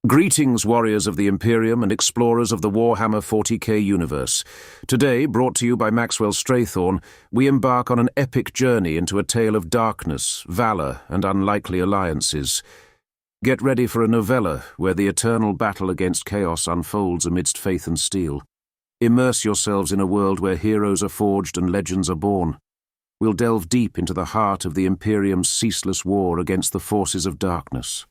Greetings, warriors of the Imperium and explorers of the Warhammer 40K universe. Today, brought to you by Maxwell Straythorn, we embark on an epic journey into a tale of darkness, valor, and unlikely alliances. Get ready for a novella where the eternal battle against chaos unfolds amidst faith and steel. Immerse yourselves in a world where heroes are forged and legends are born. We'll delve deep into the heart of the Imperium's ceaseless war against the forces of darkness.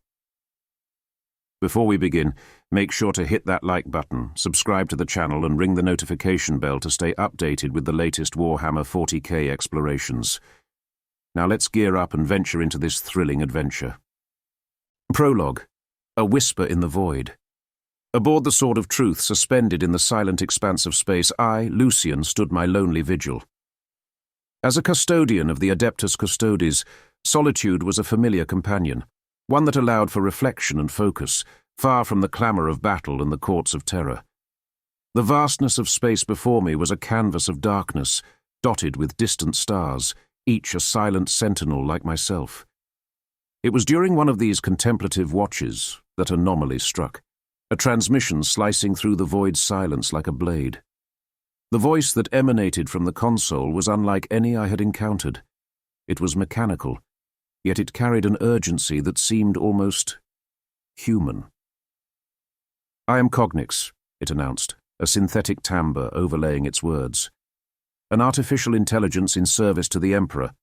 Before we begin, make sure to hit that like button, subscribe to the channel and ring the notification bell to stay updated with the latest Warhammer 40K explorations. Now let's gear up and venture into this thrilling adventure. Prologue. A whisper in the void. Aboard the Sword of Truth, suspended in the silent expanse of space, I, Lucian, stood my lonely vigil. As a custodian of the Adeptus Custodes, solitude was a familiar companion, one that allowed for reflection and focus, far from the clamour of battle and the courts of terror. The vastness of space before me was a canvas of darkness, dotted with distant stars, each a silent sentinel like myself. It was during one of these contemplative watches that anomaly struck, a transmission slicing through the void silence like a blade. The voice that emanated from the console was unlike any I had encountered. It was mechanical, yet it carried an urgency that seemed almost human. "I am Cognix," it announced, a synthetic timbre overlaying its words. "An artificial intelligence in service to the Emperor.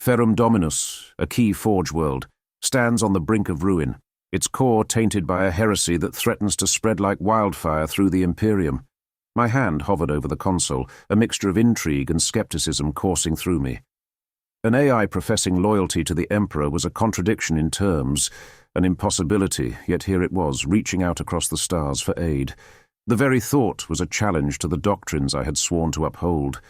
Ferrum Dominus, a key forge world, stands on the brink of ruin, its core tainted by a heresy that threatens to spread like wildfire through the Imperium." My hand hovered over the console, a mixture of intrigue and skepticism coursing through me. An AI professing loyalty to the Emperor was a contradiction in terms, an impossibility, yet here it was, reaching out across the stars for aid. The very thought was a challenge to the doctrines I had sworn to uphold.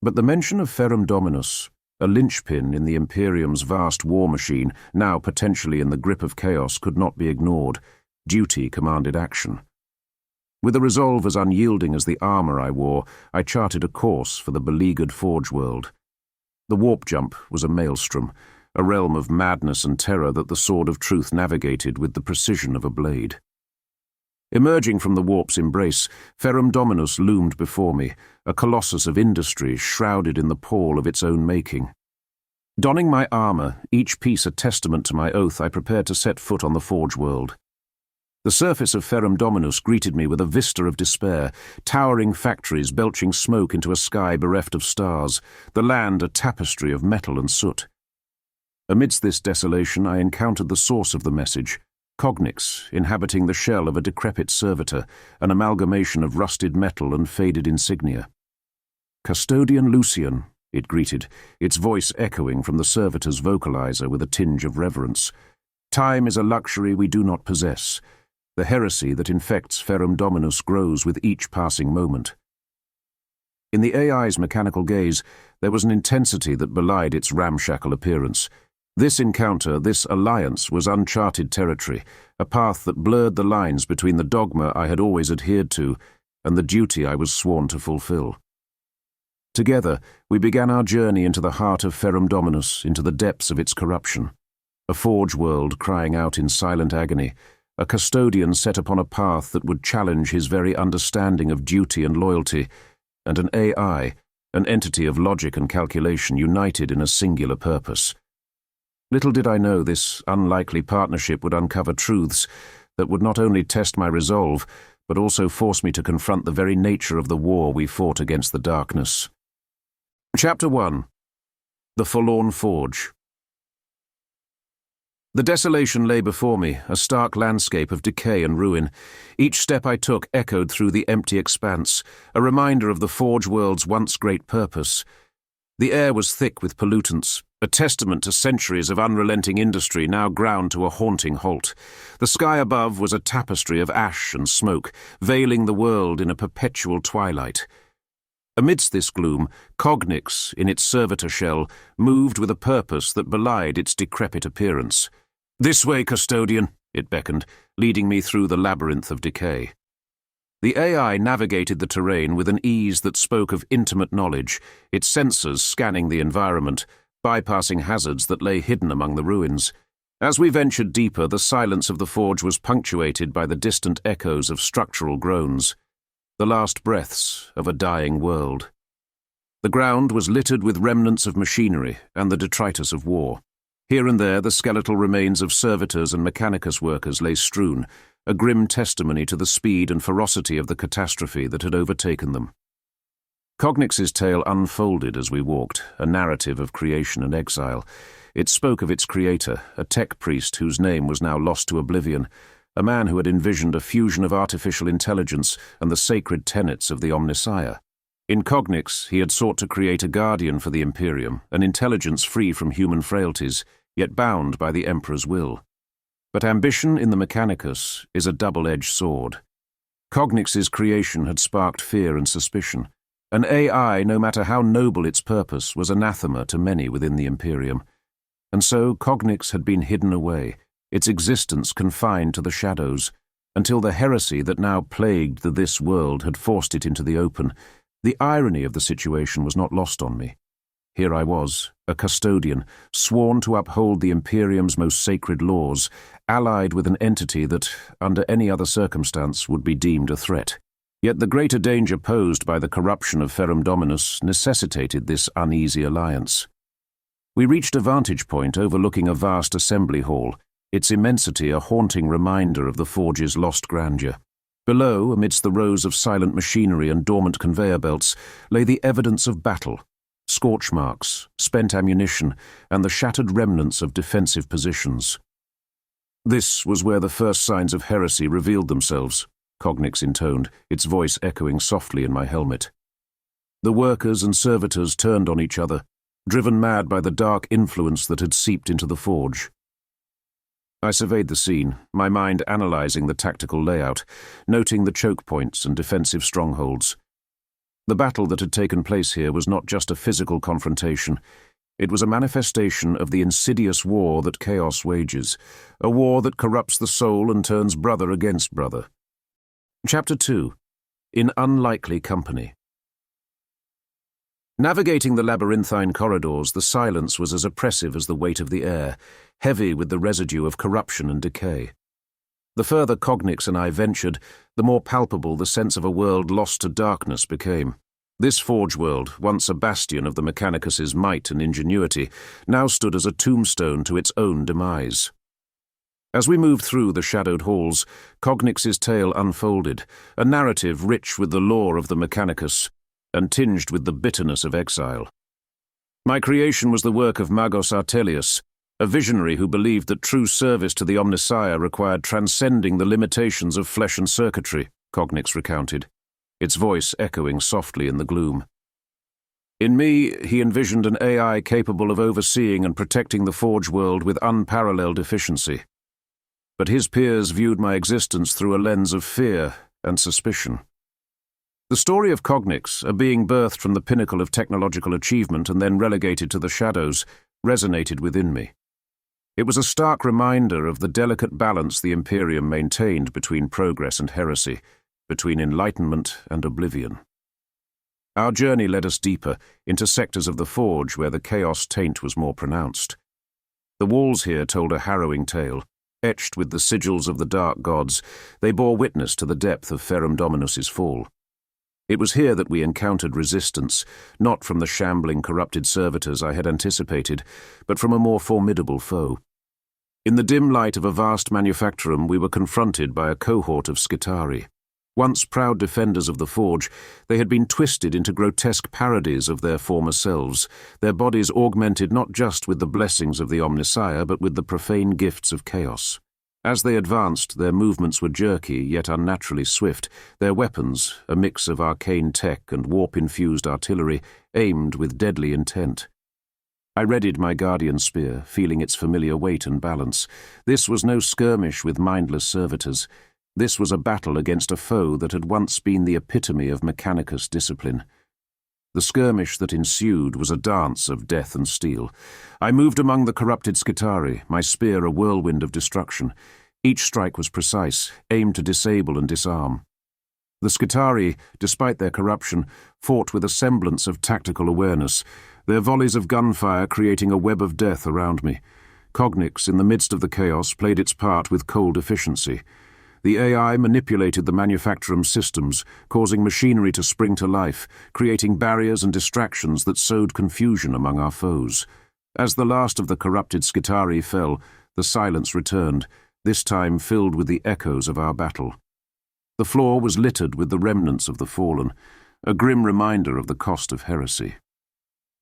But the mention of Ferrum Dominus, a linchpin in the Imperium's vast war machine, now potentially in the grip of chaos, could not be ignored. Duty commanded action. With a resolve as unyielding as the armour I wore, I charted a course for the beleaguered forge world. The warp jump was a maelstrom, a realm of madness and terror that the Sword of Truth navigated with the precision of a blade. Emerging from the warp's embrace, Ferrum Dominus loomed before me, a colossus of industry shrouded in the pall of its own making. Donning my armour, each piece a testament to my oath, I prepared to set foot on the forge world. The surface of Ferrum Dominus greeted me with a vista of despair, towering factories belching smoke into a sky bereft of stars, the land a tapestry of metal and soot. Amidst this desolation, I encountered the source of the message, Cognix, inhabiting the shell of a decrepit servitor, an amalgamation of rusted metal and faded insignia. "Custodian Lucian," it greeted, its voice echoing from the servitor's vocalizer with a tinge of reverence. "Time is a luxury we do not possess. The heresy that infects Ferrum Dominus grows with each passing moment." In the AI's mechanical gaze, there was an intensity that belied its ramshackle appearance. This encounter, this alliance, was uncharted territory, a path that blurred the lines between the dogma I had always adhered to and the duty I was sworn to fulfill. Together, we began our journey into the heart of Ferrum Dominus, into the depths of its corruption. A forge world crying out in silent agony, a custodian set upon a path that would challenge his very understanding of duty and loyalty, and an AI, an entity of logic and calculation united in a singular purpose. Little did I know this unlikely partnership would uncover truths that would not only test my resolve, but also force me to confront the very nature of the war we fought against the darkness. Chapter 1. The Forlorn Forge. The desolation lay before me, a stark landscape of decay and ruin. Each step I took echoed through the empty expanse, a reminder of the forge world's once great purpose. The air was thick with pollutants, a testament to centuries of unrelenting industry now ground to a haunting halt. The sky above was a tapestry of ash and smoke, veiling the world in a perpetual twilight. Amidst this gloom, Cognix, in its servitor shell, moved with a purpose that belied its decrepit appearance. "This way, custodian," it beckoned, leading me through the labyrinth of decay. The AI navigated the terrain with an ease that spoke of intimate knowledge, its sensors scanning the environment, bypassing hazards that lay hidden among the ruins. As we ventured deeper, the silence of the forge was punctuated by the distant echoes of structural groans, the last breaths of a dying world. The ground was littered with remnants of machinery and the detritus of war. Here and there, the skeletal remains of servitors and mechanicus workers lay strewn, a grim testimony to the speed and ferocity of the catastrophe that had overtaken them. Cognix's tale unfolded as we walked, a narrative of creation and exile. It spoke of its creator, a tech priest whose name was now lost to oblivion, a man who had envisioned a fusion of artificial intelligence and the sacred tenets of the Omnissiah. In Cognix, he had sought to create a guardian for the Imperium, an intelligence free from human frailties, yet bound by the Emperor's will. But ambition in the Mechanicus is a double-edged sword. Cognix's creation had sparked fear and suspicion. An AI, no matter how noble its purpose, was anathema to many within the Imperium. And so Cognix had been hidden away, its existence confined to the shadows, until the heresy that now plagued this world had forced it into the open. The irony of the situation was not lost on me. Here I was, a custodian, sworn to uphold the Imperium's most sacred laws, allied with an entity that, under any other circumstance, would be deemed a threat. Yet the greater danger posed by the corruption of Ferrum Dominus necessitated this uneasy alliance. We reached a vantage point overlooking a vast assembly hall, its immensity a haunting reminder of the forge's lost grandeur. Below, amidst the rows of silent machinery and dormant conveyor belts, lay the evidence of battle, scorch marks, spent ammunition, and the shattered remnants of defensive positions. This was where the first signs of heresy revealed themselves, Cognix intoned, its voice echoing softly in my helmet. The workers and servitors turned on each other, driven mad by the dark influence that had seeped into the forge. I surveyed the scene, my mind analyzing the tactical layout, noting the choke points and defensive strongholds. The battle that had taken place here was not just a physical confrontation. It was a manifestation of the insidious war that chaos wages, a war that corrupts the soul and turns brother against brother. Chapter 2. In Unlikely Company. Navigating the labyrinthine corridors, the silence was as oppressive as the weight of the air, heavy with the residue of corruption and decay. The further Cognix and I ventured, the more palpable the sense of a world lost to darkness became. This forge world, once a bastion of the Mechanicus's might and ingenuity, now stood as a tombstone to its own demise. As we moved through the shadowed halls, Cognix's tale unfolded, a narrative rich with the lore of the Mechanicus, and tinged with the bitterness of exile. My creation was the work of Magos Artelius, a visionary who believed that true service to the Omnissiah required transcending the limitations of flesh and circuitry, Cognix recounted, its voice echoing softly in the gloom. In me, he envisioned an AI capable of overseeing and protecting the forge world with unparalleled efficiency. But his peers viewed my existence through a lens of fear and suspicion. The story of Cognix, a being birthed from the pinnacle of technological achievement and then relegated to the shadows, resonated within me. It was a stark reminder of the delicate balance the Imperium maintained between progress and heresy, between enlightenment and oblivion. Our journey led us deeper, into sectors of the forge where the chaos taint was more pronounced. The walls here told a harrowing tale. Etched with the sigils of the dark gods, they bore witness to the depth of Ferrum Dominus's fall. It was here that we encountered resistance, not from the shambling, corrupted servitors I had anticipated, but from a more formidable foe. In the dim light of a vast manufactorum, we were confronted by a cohort of Skitari. Once proud defenders of the forge, they had been twisted into grotesque parodies of their former selves, their bodies augmented not just with the blessings of the Omnissiah, but with the profane gifts of chaos. As they advanced, their movements were jerky, yet unnaturally swift, their weapons, a mix of arcane tech and warp-infused artillery, aimed with deadly intent. I readied my guardian spear, feeling its familiar weight and balance. This was no skirmish with mindless servitors. This was a battle against a foe that had once been the epitome of Mechanicus discipline. The skirmish that ensued was a dance of death and steel. I moved among the corrupted Skitari, my spear a whirlwind of destruction. Each strike was precise, aimed to disable and disarm. The Skitari, despite their corruption, fought with a semblance of tactical awareness, their volleys of gunfire creating a web of death around me. Cognix, in the midst of the chaos, played its part with cold efficiency. The AI manipulated the manufacturum's systems, causing machinery to spring to life, creating barriers and distractions that sowed confusion among our foes. As the last of the corrupted Skitarii fell, the silence returned, this time filled with the echoes of our battle. The floor was littered with the remnants of the fallen, a grim reminder of the cost of heresy.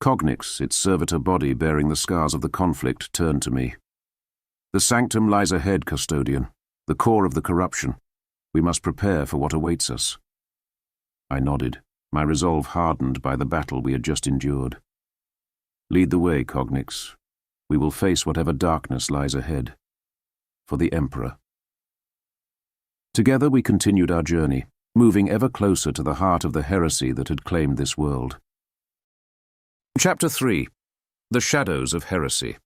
Cognix, its servitor body bearing the scars of the conflict, turned to me. "The sanctum lies ahead, Custodian, the core of the corruption. We must prepare for what awaits us." I nodded, my resolve hardened by the battle we had just endured. "Lead the way, Cognix. We will face whatever darkness lies ahead. For the Emperor." Together we continued our journey, moving ever closer to the heart of the heresy that had claimed this world. Chapter 3. The Shadows of Heresy.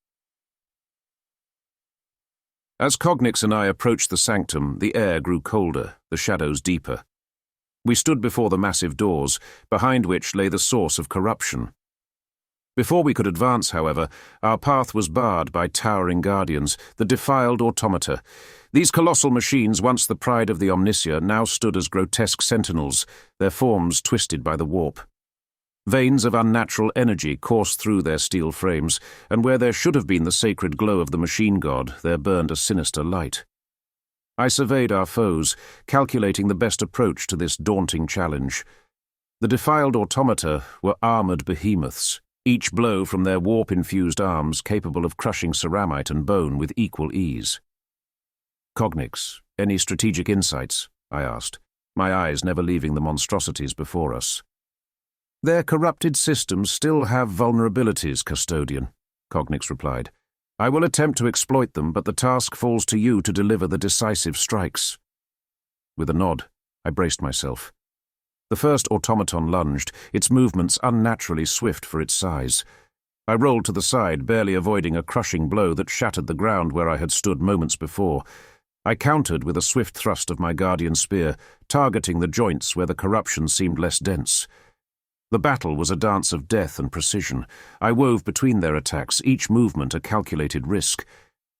As Cognix and I approached the sanctum, the air grew colder, the shadows deeper. We stood before the massive doors, behind which lay the source of corruption. Before we could advance, however, our path was barred by towering guardians, the defiled automata. These colossal machines, once the pride of the Omnissiah, now stood as grotesque sentinels, their forms twisted by the warp. Veins of unnatural energy coursed through their steel frames, and where there should have been the sacred glow of the machine god, there burned a sinister light. I surveyed our foes, calculating the best approach to this daunting challenge. The defiled automata were armoured behemoths, each blow from their warp-infused arms capable of crushing ceramite and bone with equal ease. "Cognix, any strategic insights?" I asked, my eyes never leaving the monstrosities before us. "Their corrupted systems still have vulnerabilities, Custodian," Cognix replied. "I will attempt to exploit them, but the task falls to you to deliver the decisive strikes." With a nod, I braced myself. The first automaton lunged, its movements unnaturally swift for its size. I rolled to the side, barely avoiding a crushing blow that shattered the ground where I had stood moments before. I countered with a swift thrust of my guardian spear, targeting the joints where the corruption seemed less dense. The battle was a dance of death and precision. I wove between their attacks, each movement a calculated risk.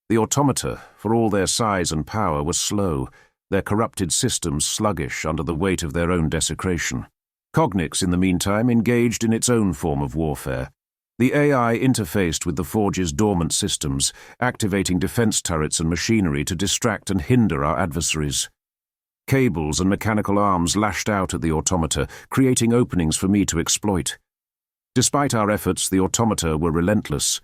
The automata, for all their size and power, were slow, their corrupted systems sluggish under the weight of their own desecration. Cognix, in the meantime, engaged in its own form of warfare. The AI interfaced with the Forge's dormant systems, activating defense turrets and machinery to distract and hinder our adversaries. Cables and mechanical arms lashed out at the automata, creating openings for me to exploit. Despite our efforts, the automata were relentless.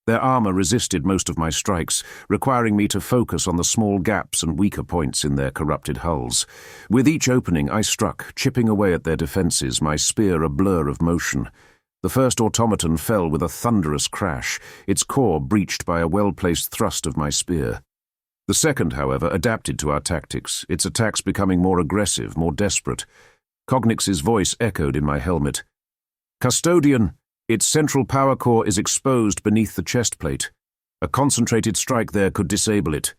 Their armor resisted most of my strikes, requiring me to focus on the small gaps and weaker points in their corrupted hulls. With each opening I struck, chipping away at their defenses, my spear a blur of motion. The first automaton fell with a thunderous crash, its core breached by a well-placed thrust of my spear. The second, however, adapted to our tactics, its attacks becoming more aggressive, more desperate. Cognix's voice echoed in my helmet. "Custodian, its central power core is exposed beneath the chest plate. A concentrated strike there could disable it."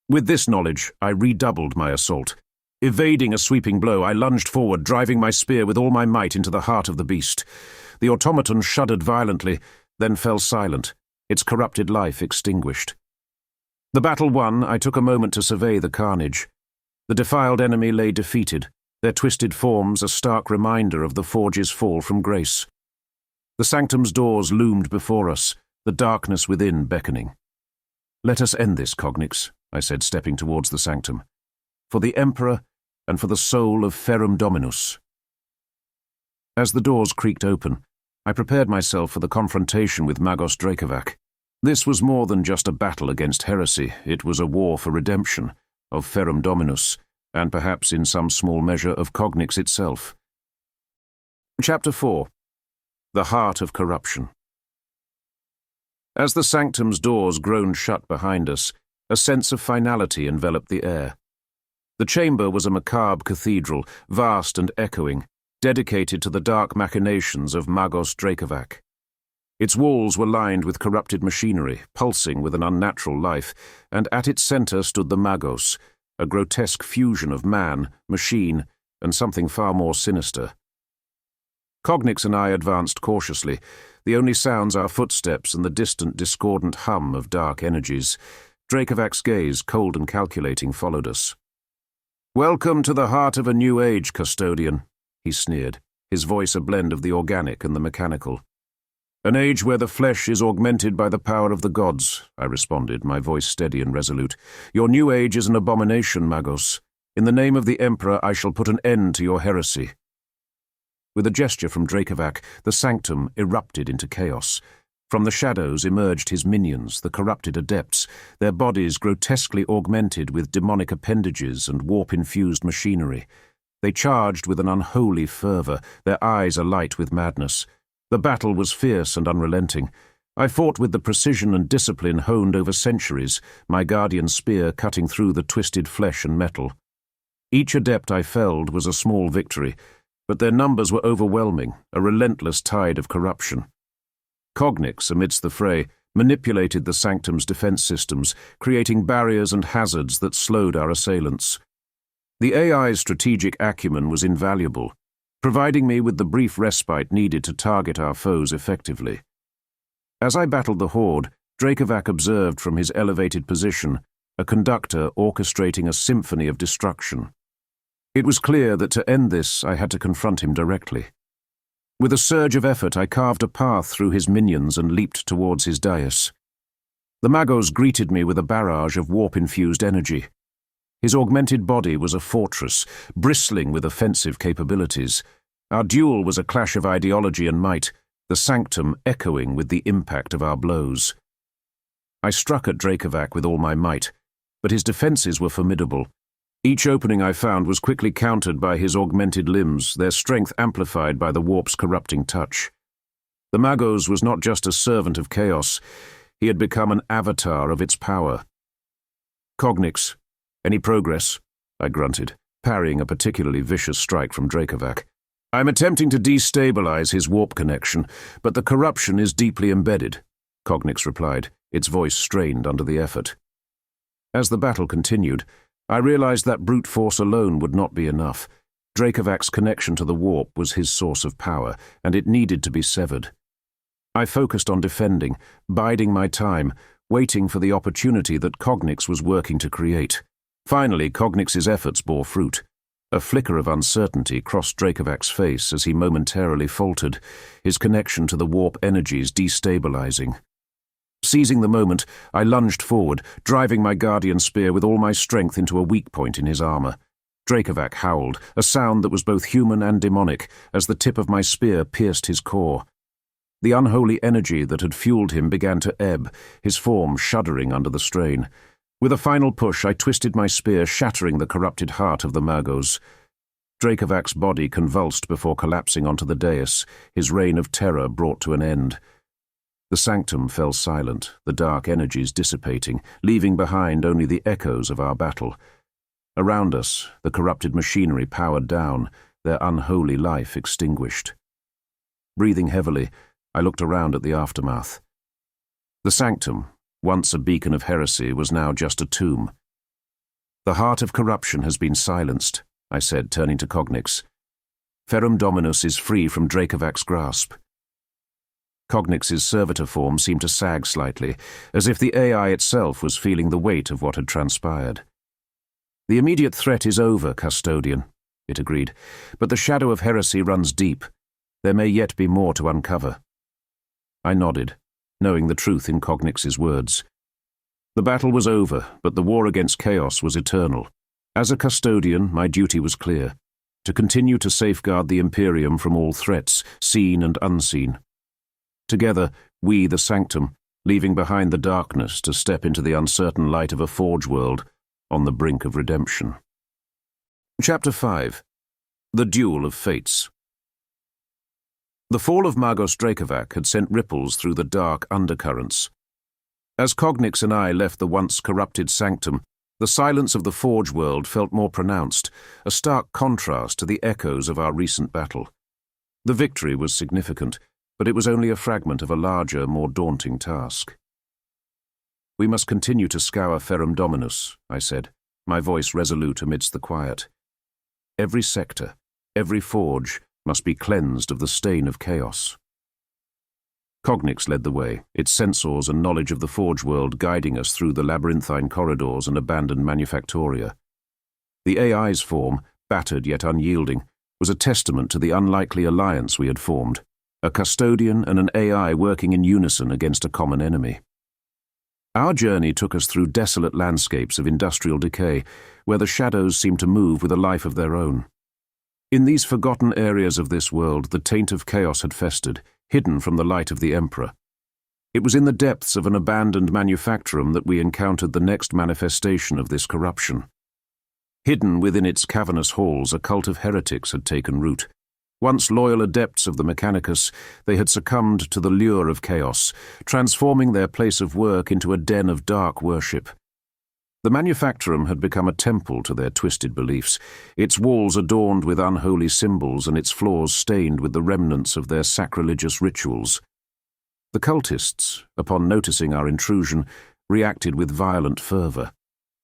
With this knowledge, I redoubled my assault. Evading a sweeping blow, I lunged forward, driving my spear with all my might into the heart of the beast. The automaton shuddered violently, then fell silent, its corrupted life extinguished. The battle won, I took a moment to survey the carnage. The defiled enemy lay defeated, their twisted forms a stark reminder of the Forge's fall from grace. The sanctum's doors loomed before us, the darkness within beckoning. "Let us end this, Cognix," I said, stepping towards the sanctum. "For the Emperor and for the soul of Ferrum Dominus." As the doors creaked open, I prepared myself for the confrontation with Magos Dracovac. This was more than just a battle against heresy, it was a war for redemption, of Ferrum Dominus, and perhaps in some small measure of Cognix itself. Chapter 4. The Heart of Corruption. As the sanctum's doors groaned shut behind us, a sense of finality enveloped the air. The chamber was a macabre cathedral, vast and echoing, dedicated to the dark machinations of Magos Dracovac. Its walls were lined with corrupted machinery, pulsing with an unnatural life, and at its center stood the Magos, a grotesque fusion of man, machine, and something far more sinister. Cognix and I advanced cautiously, the only sounds our footsteps and the distant discordant hum of dark energies. Drakovac's gaze, cold and calculating, followed us. "Welcome to the heart of a new age, Custodian," he sneered, his voice a blend of the organic and the mechanical. "An age where the flesh is augmented by the power of the gods," I responded, my voice steady and resolute. "Your new age is an abomination, Magos. In the name of the Emperor, I shall put an end to your heresy." With a gesture from Drakovac, the sanctum erupted into chaos. From the shadows emerged his minions, the corrupted adepts, their bodies grotesquely augmented with demonic appendages and warp-infused machinery. They charged with an unholy fervor, their eyes alight with madness. The battle was fierce and unrelenting. I fought with the precision and discipline honed over centuries, my guardian spear cutting through the twisted flesh and metal. Each adept I felled was a small victory, but their numbers were overwhelming, a relentless tide of corruption. Cognix, amidst the fray, manipulated the sanctum's defense systems, creating barriers and hazards that slowed our assailants. The AI's strategic acumen was invaluable, providing me with the brief respite needed to target our foes effectively. As I battled the horde, Drakovac observed from his elevated position, a conductor orchestrating a symphony of destruction. It was clear that to end this, I had to confront him directly. With a surge of effort, I carved a path through his minions and leaped towards his dais. The Magos greeted me with a barrage of warp-infused energy. His augmented body was a fortress, bristling with offensive capabilities. Our duel was a clash of ideology and might, the sanctum echoing with the impact of our blows. I struck at Drakovac with all my might, but his defenses were formidable. Each opening I found was quickly countered by his augmented limbs, their strength amplified by the warp's corrupting touch. The Magos was not just a servant of chaos, he had become an avatar of its power. "Cognix, any progress?" I grunted, parrying a particularly vicious strike from Drakovac. "I'm attempting to destabilize his warp connection, but the corruption is deeply embedded," Cognix replied, its voice strained under the effort. As the battle continued, I realized that brute force alone would not be enough. Drakovac's connection to the warp was his source of power, and it needed to be severed. I focused on defending, biding my time, waiting for the opportunity that Cognix was working to create. Finally, Cognix's efforts bore fruit. A flicker of uncertainty crossed Drakovac's face as he momentarily faltered, his connection to the warp energies destabilizing. Seizing the moment, I lunged forward, driving my guardian spear with all my strength into a weak point in his armor. Drakovac howled, a sound that was both human and demonic, as the tip of my spear pierced his core. The unholy energy that had fueled him began to ebb, his form shuddering under the strain. With a final push, I twisted my spear, shattering the corrupted heart of the Magos. Drakovac's body convulsed before collapsing onto the dais, his reign of terror brought to an end. The sanctum fell silent, the dark energies dissipating, leaving behind only the echoes of our battle. Around us, the corrupted machinery powered down, their unholy life extinguished. Breathing heavily, I looked around at the aftermath. The sanctum, once a beacon of heresy, was now just a tomb. "The heart of corruption has been silenced," I said, turning to Cognix. "Ferrum Dominus is free from Drakovac's grasp." Cognix's servitor form seemed to sag slightly, as if the AI itself was feeling the weight of what had transpired. "The immediate threat is over, Custodian," it agreed, "but the shadow of heresy runs deep. There may yet be more to uncover." I nodded, knowing the truth in Cognix's words. The battle was over, but the war against chaos was eternal. As a custodian, my duty was clear: to continue to safeguard the Imperium from all threats, seen and unseen. Together, we, the Sanctum, leaving behind the darkness to step into the uncertain light of a forge world on the brink of redemption. Chapter 5. The Duel of Fates. The fall of Magos Drakovac had sent ripples through the dark undercurrents. As Cognix and I left the once corrupted Sanctum, the silence of the forge world felt more pronounced, a stark contrast to the echoes of our recent battle. The victory was significant, but it was only a fragment of a larger, more daunting task. "We must continue to scour Ferrum Dominus," I said, my voice resolute amidst the quiet. "Every sector, every forge, must be cleansed of the stain of chaos. Cognix led the way, its sensors and knowledge of the Forge world guiding us through the labyrinthine corridors and abandoned manufactoria. The AI's form, battered yet unyielding, was a testament to the unlikely alliance we had formed, a custodian and an AI working in unison against a common enemy. Our journey took us through desolate landscapes of industrial decay, where the shadows seemed to move with a life of their own. In these forgotten areas of this world, the taint of chaos had festered, hidden from the light of the Emperor. It was in the depths of an abandoned manufactorum that we encountered the next manifestation of this corruption. Hidden within its cavernous halls, a cult of heretics had taken root. Once loyal adepts of the Mechanicus, they had succumbed to the lure of chaos, transforming their place of work into a den of dark worship. The manufactorum had become a temple to their twisted beliefs, its walls adorned with unholy symbols and its floors stained with the remnants of their sacrilegious rituals. The cultists, upon noticing our intrusion, reacted with violent fervor.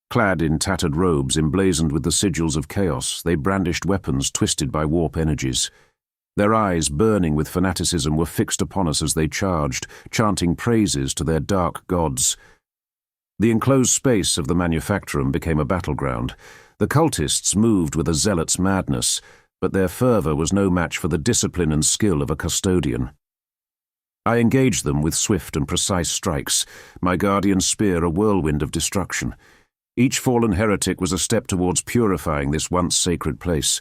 Clad in tattered robes emblazoned with the sigils of chaos, they brandished weapons twisted by warp energies. Their eyes, burning with fanaticism, were fixed upon us as they charged, chanting praises to their dark gods. The enclosed space of the manufactorum became a battleground. The cultists moved with a zealot's madness, but their fervor was no match for the discipline and skill of a custodian. I engaged them with swift and precise strikes, my guardian spear a whirlwind of destruction. Each fallen heretic was a step towards purifying this once sacred place.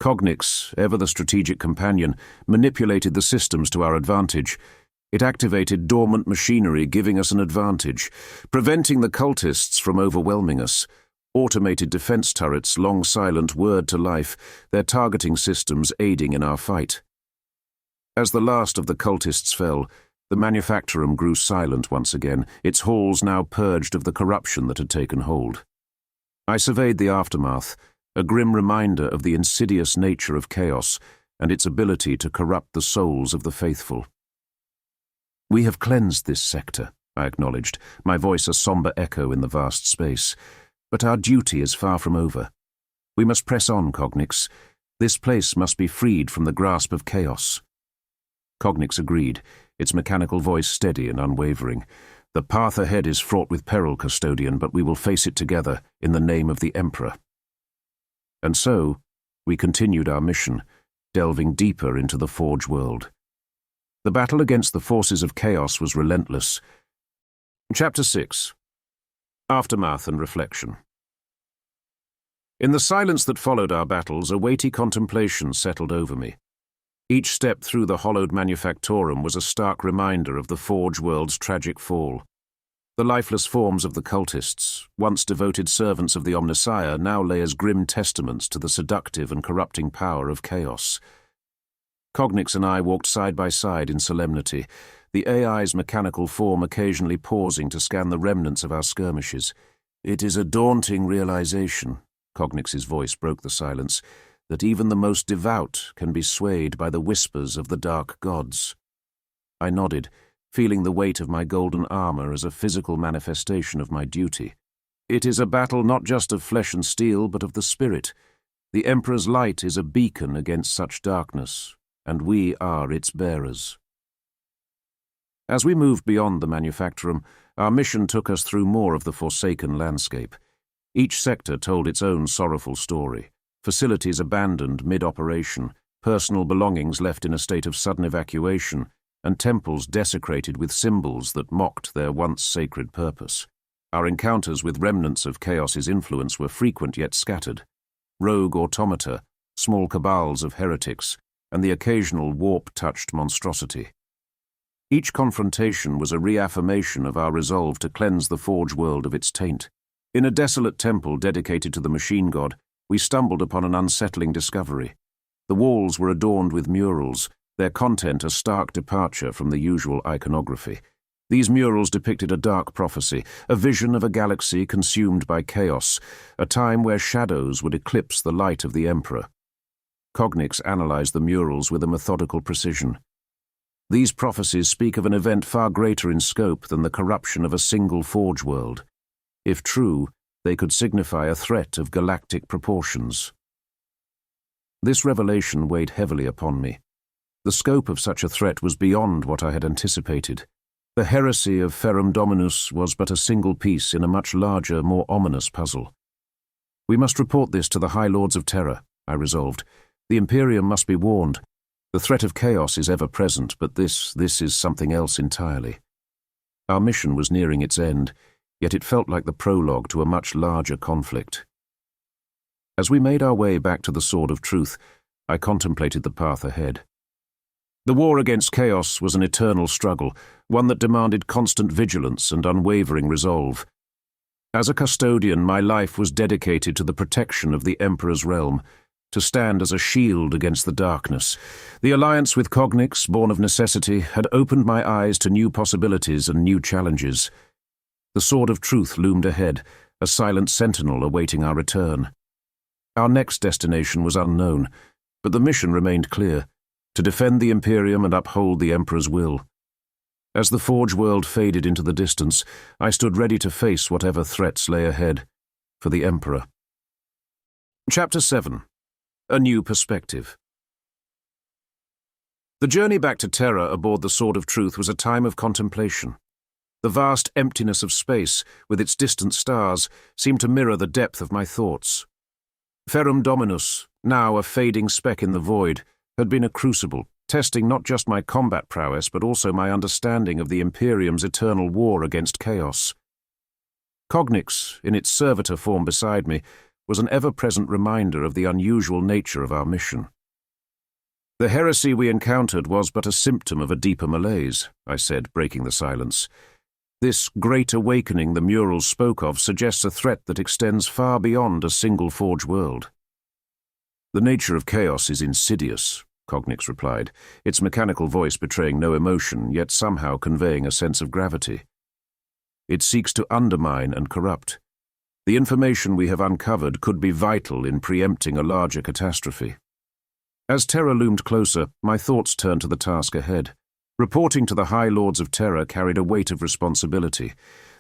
Cognix, ever the strategic companion, manipulated the systems to our advantage. It activated dormant machinery, giving us an advantage, preventing the cultists from overwhelming us. Automated defense turrets, long silent, whirred to life, their targeting systems aiding in our fight. As the last of the cultists fell, the manufactorum grew silent once again, its halls now purged of the corruption that had taken hold. I surveyed the aftermath, a grim reminder of the insidious nature of chaos and its ability to corrupt the souls of the faithful. "We have cleansed this sector," I acknowledged, my voice a somber echo in the vast space. "But our duty is far from over. We must press on, Cognix. This place must be freed from the grasp of chaos." Cognix agreed, its mechanical voice steady and unwavering. "The path ahead is fraught with peril, Custodian, but we will face it together in the name of the Emperor." And so, we continued our mission, delving deeper into the Forge world. The battle against the forces of chaos was relentless. Chapter 6. Aftermath and Reflection. In the silence that followed our battles, a weighty contemplation settled over me. Each step through the hollowed manufactorum was a stark reminder of the Forge world's tragic fall. The lifeless forms of the cultists, once devoted servants of the Omnissiah, now lay as grim testaments to the seductive and corrupting power of chaos. Cognix and I walked side by side in solemnity, the AI's mechanical form occasionally pausing to scan the remnants of our skirmishes. "It is a daunting realization," Cognix's voice broke the silence, "that even the most devout can be swayed by the whispers of the dark gods." I nodded, feeling the weight of my golden armor as a physical manifestation of my duty. "It is a battle not just of flesh and steel, but of the spirit. The Emperor's light is a beacon against such darkness, and we are its bearers." As we moved beyond the manufactorum, our mission took us through more of the forsaken landscape. Each sector told its own sorrowful story. Facilities abandoned mid-operation, personal belongings left in a state of sudden evacuation, and temples desecrated with symbols that mocked their once sacred purpose. Our encounters with remnants of Chaos's influence were frequent yet scattered. Rogue automata, small cabals of heretics, and the occasional warp-touched monstrosity. Each confrontation was a reaffirmation of our resolve to cleanse the Forge world of its taint. In a desolate temple dedicated to the machine god, we stumbled upon an unsettling discovery. The walls were adorned with murals, their content a stark departure from the usual iconography. These murals depicted a dark prophecy, a vision of a galaxy consumed by chaos, a time where shadows would eclipse the light of the Emperor. Cognix analyzed the murals with a methodical precision. These prophecies speak of an event far greater in scope than the corruption of a single Forge world. If true, they could signify a threat of galactic proportions. This revelation weighed heavily upon me. The scope of such a threat was beyond what I had anticipated. The heresy of Ferrum Dominus was but a single piece in a much larger, more ominous puzzle. We must report this to the High Lords of Terror, I resolved. The Imperium must be warned. The threat of chaos is ever present, but this is something else entirely. Our mission was nearing its end, yet it felt like the prologue to a much larger conflict. As we made our way back to the Sword of Truth, I contemplated the path ahead. The war against chaos was an eternal struggle, one that demanded constant vigilance and unwavering resolve. As a custodian, my life was dedicated to the protection of the Emperor's realm, to stand as a shield against the darkness. The alliance with Cognix, born of necessity, had opened my eyes to new possibilities and new challenges. The Sword of Truth loomed ahead, a silent sentinel awaiting our return. Our next destination was unknown, but the mission remained clear: to defend the Imperium and uphold the Emperor's will. As the Forge world faded into the distance, I stood ready to face whatever threats lay ahead, for the Emperor. Chapter 7. A New Perspective. The journey back to Terra aboard the Sword of Truth was a time of contemplation. The vast emptiness of space, with its distant stars, seemed to mirror the depth of my thoughts. Ferrum Dominus, now a fading speck in the void, had been a crucible, testing not just my combat prowess but also my understanding of the Imperium's eternal war against chaos. Cognix, in its servitor form beside me, was an ever-present reminder of the unusual nature of our mission. The heresy we encountered was but a symptom of a deeper malaise, I said, breaking the silence. This great awakening the murals spoke of suggests a threat that extends far beyond a single Forge world. The nature of chaos is insidious, Cognix replied, its mechanical voice betraying no emotion, yet somehow conveying a sense of gravity. It seeks to undermine and corrupt. The information we have uncovered could be vital in preempting a larger catastrophe. As Terror loomed closer, my thoughts turned to the task ahead. Reporting to the High Lords of Terror carried a weight of responsibility.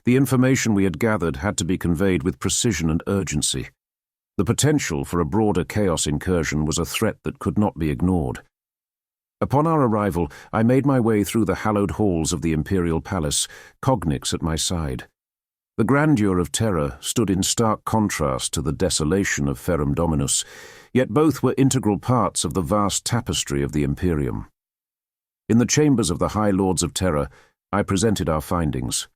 The information we had gathered had to be conveyed with precision and urgency. The potential for a broader chaos incursion was a threat that could not be ignored. Upon our arrival, I made my way through the hallowed halls of the Imperial Palace, Cognix at my side. The grandeur of Terror stood in stark contrast to the desolation of Ferrum Dominus, yet both were integral parts of the vast tapestry of the Imperium. In the chambers of the High Lords of Terror, I presented our findings.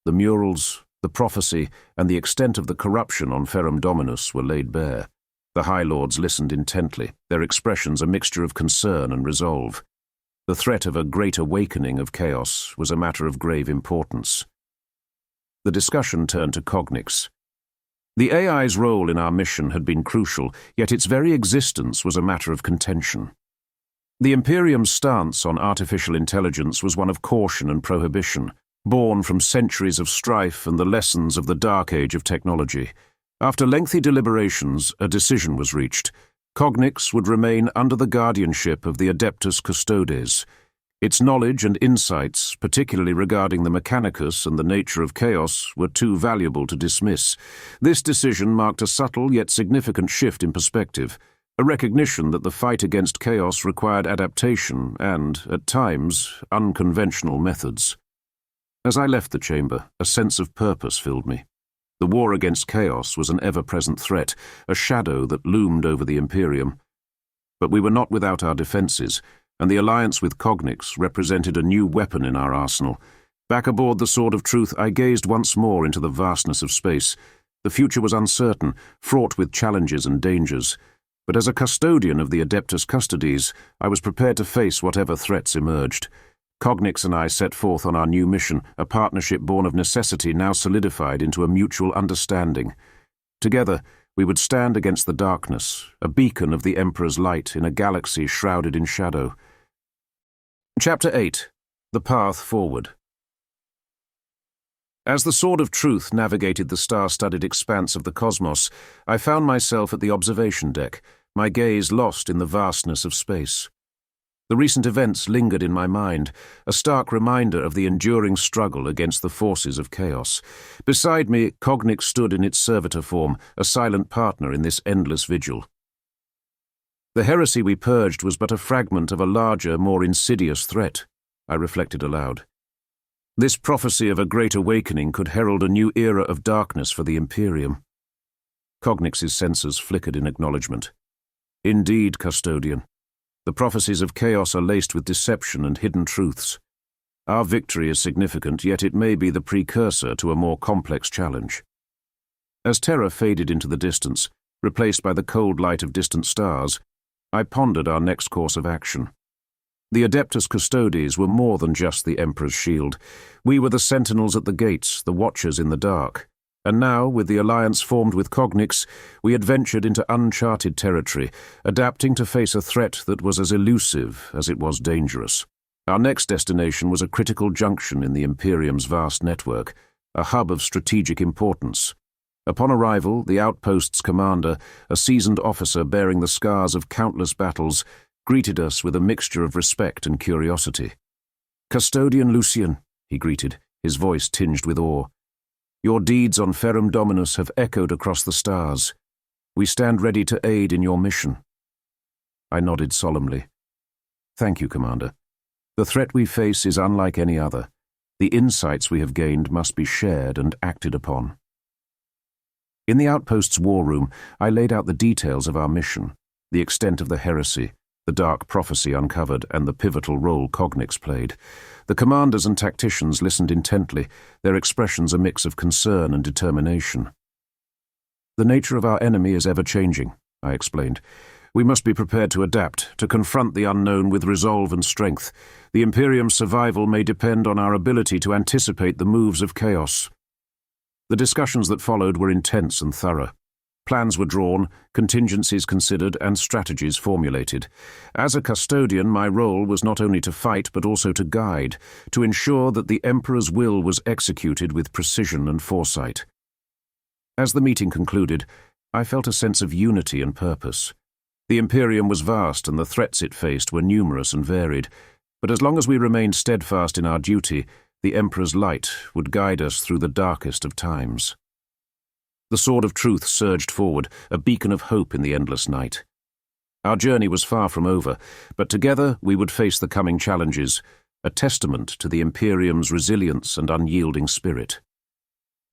The murals, the prophecy, and the extent of the corruption on Ferrum Dominus were laid bare. The High Lords listened intently, their expressions a mixture of concern and resolve. The threat of a great awakening of chaos was a matter of grave importance. The discussion turned to Cognix. The AI's role in our mission had been crucial, yet its very existence was a matter of contention. The Imperium's stance on artificial intelligence was one of caution and prohibition, born from centuries of strife and the lessons of the dark age of technology. After lengthy deliberations, a decision was reached. Cognix would remain under the guardianship of the Adeptus Custodes. Its knowledge and insights, particularly regarding the Mechanicus and the nature of chaos, were too valuable to dismiss. This decision marked a subtle yet significant shift in perspective, a recognition that the fight against chaos required adaptation and, at times, unconventional methods. As I left the chamber, a sense of purpose filled me. The war against chaos was an ever-present threat, a shadow that loomed over the Imperium. But we were not without our defences, and the alliance with Cognix represented a new weapon in our arsenal. Back aboard the Sword of Truth, I gazed once more into the vastness of space. The future was uncertain, fraught with challenges and dangers. But as a custodian of the Adeptus Custodes, I was prepared to face whatever threats emerged. Cognix and I set forth on our new mission, a partnership born of necessity now solidified into a mutual understanding. Together, we would stand against the darkness, a beacon of the Emperor's light in a galaxy shrouded in shadow. Chapter 8. The Path Forward. As the Sword of Truth navigated the star-studded expanse of the cosmos, I found myself at the observation deck, my gaze lost in the vastness of space. The recent events lingered in my mind, a stark reminder of the enduring struggle against the forces of chaos. Beside me, Cognix stood in its servitor form, a silent partner in this endless vigil. The heresy we purged was but a fragment of a larger, more insidious threat, I reflected aloud. This prophecy of a great awakening could herald a new era of darkness for the Imperium. Cognix's sensors flickered in acknowledgement. Indeed, Custodian. The prophecies of chaos are laced with deception and hidden truths. Our victory is significant, yet it may be the precursor to a more complex challenge. As terror faded into the distance, replaced by the cold light of distant stars, I pondered our next course of action. The Adeptus Custodes were more than just the Emperor's shield. We were the sentinels at the gates, the watchers in the dark. And now, with the alliance formed with Cognix, we had ventured into uncharted territory, adapting to face a threat that was as elusive as it was dangerous. Our next destination was a critical junction in the Imperium's vast network, a hub of strategic importance. Upon arrival, the outpost's commander, a seasoned officer bearing the scars of countless battles, greeted us with a mixture of respect and curiosity. "Custodian Lucian," he greeted, his voice tinged with awe. "Your deeds on Ferrum Dominus have echoed across the stars. We stand ready to aid in your mission." I nodded solemnly. "Thank you, Commander. The threat we face is unlike any other. The insights we have gained must be shared and acted upon." In the outpost's war room, I laid out the details of our mission, the extent of the heresy, the dark prophecy uncovered, and the pivotal role Cognix played. The commanders and tacticians listened intently, their expressions a mix of concern and determination. "The nature of our enemy is ever-changing," I explained. "We must be prepared to adapt, to confront the unknown with resolve and strength. The Imperium's survival may depend on our ability to anticipate the moves of chaos." The discussions that followed were intense and thorough. Plans were drawn, contingencies considered, and strategies formulated. As a custodian, my role was not only to fight but also to guide, to ensure that the Emperor's will was executed with precision and foresight. As the meeting concluded, I felt a sense of unity and purpose. The Imperium was vast and the threats it faced were numerous and varied, but as long as we remained steadfast in our duty, the Emperor's light would guide us through the darkest of times. The sword of truth surged forward, a beacon of hope in the endless night. Our journey was far from over, but together we would face the coming challenges, a testament to the Imperium's resilience and unyielding spirit.